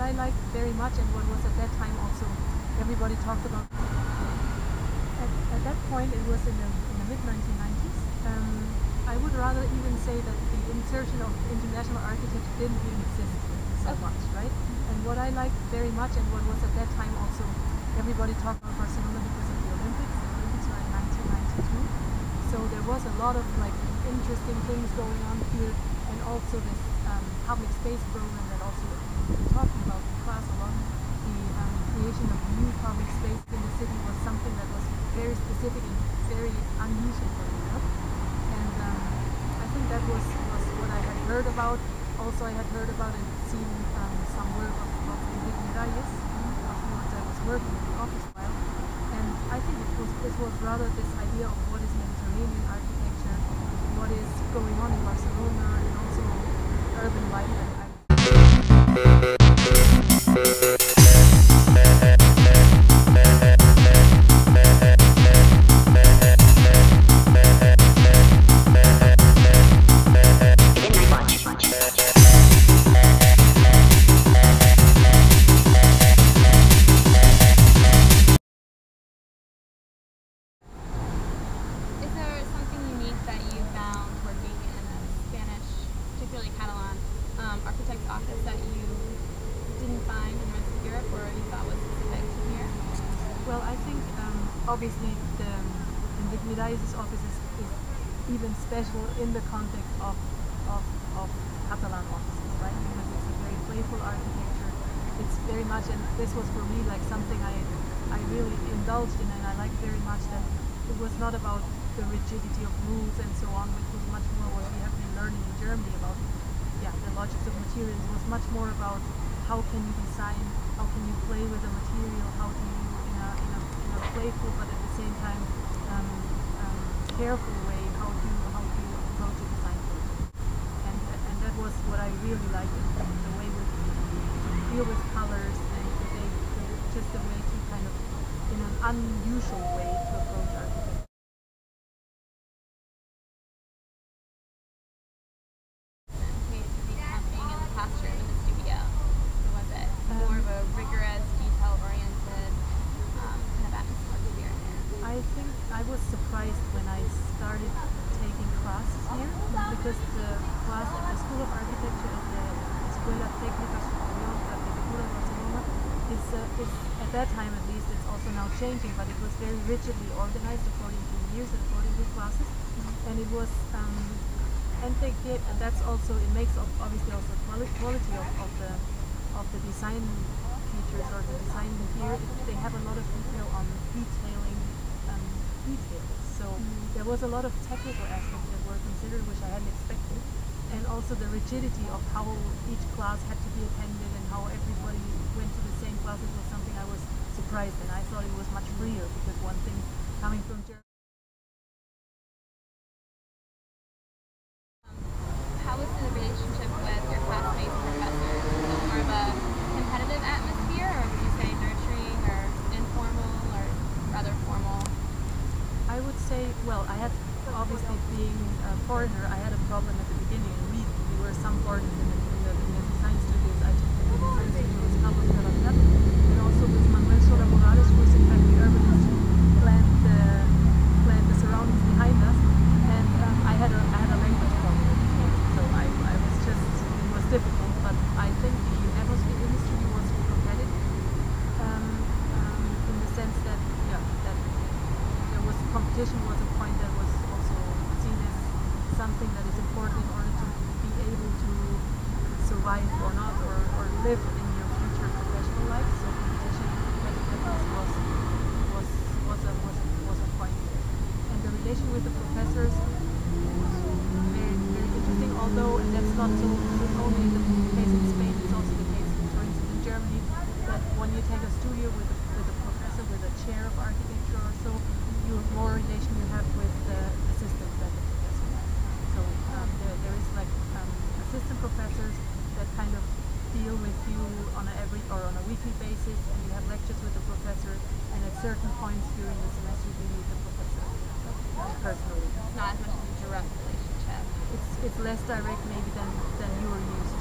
I liked very much, and what was at that time also everybody talked about. At that point, it was in the mid-1990s. I would rather even say that the insertion of international architecture didn't even exist so much, right? And what I liked very much, and what was at that time also everybody talked about Barcelona because of the Olympics. The Olympics were in 1992, so there was a lot of like interesting things going on here, and also this public space program that also we were talking about in class a lot. The creation of new public space in the city was something that was very specific and very unusual for Europe. And I think that was what I had heard about. Also, I had heard about and seen some work of Enrique Miralles, afterwards I was working in the office while. And I think this was rather this idea of what is Mediterranean architecture, what is going on in Barcelona, and also urban life. Architect's office that you didn't find in the rest of Europe, or you thought was specific to here? Well, I think obviously the Enrique Miralles' office is even special in the context of Catalan offices, right? Because it's a very playful architecture. It's very much, and this was for me like something I really indulged in, and I liked very much that it was not about the rigidity of rules and so on, which was much more what we have been learning in Germany about. The logics of materials was much more about how can you design, how can you play with a material, how do you in a playful but at the same time careful way, how do you approach a design project. And that was what I really liked, the way to deal with colors and just a way to kind of in an unusual way to approach architecture. I think I was surprised when I started taking classes here, because the class at the School of Architecture at the Escuela Técnica Superior de Arquitectura de Barcelona is at that time at least, it's also now changing, but it was very rigidly organized according to years and according to classes, and it was and that's also, it makes obviously also quality of the design features or the design here. They have a lot of detail on detailing details. So there was a lot of technical aspects that were considered, which I hadn't expected, and also the rigidity of how each class had to be attended and how everybody went to the same classes was something I was surprised in. I thought it was much freer, because one thing coming from Germany. How was the relationship with your classmates and professors? Was it more of a competitive atmosphere, or would you say nurturing or informal or rather formal? I would say, well, I had, obviously being a foreigner, I had a problem at the beginning. We were some foreigners in the design studios. I took the design studio with Carlos Ferrer, and also with Manuel Sola Morales, who is in fact the urbanist who planned the surroundings behind us. And I had a language problem, so it was difficult. But I think the atmosphere in the studio was competitive, in the sense that competition was a point that was also seen as something that is important in order to be able to survive or not, or live in your future professional life. So competition was a point there. And the relation with the professors was very, very interesting, although, and that's not so only the case in Spain, it's also the case, for instance, in Germany, that when you take a studio with a professor with a chair of architecture or so, you have more relation you have with the assistants that the professor has. So there is like assistant professors that kind of deal with you on a weekly basis, and you have lectures with the professor, and at certain points during the semester you meet the professor personally. It's not as much of a direct relationship. It's less direct maybe than you are used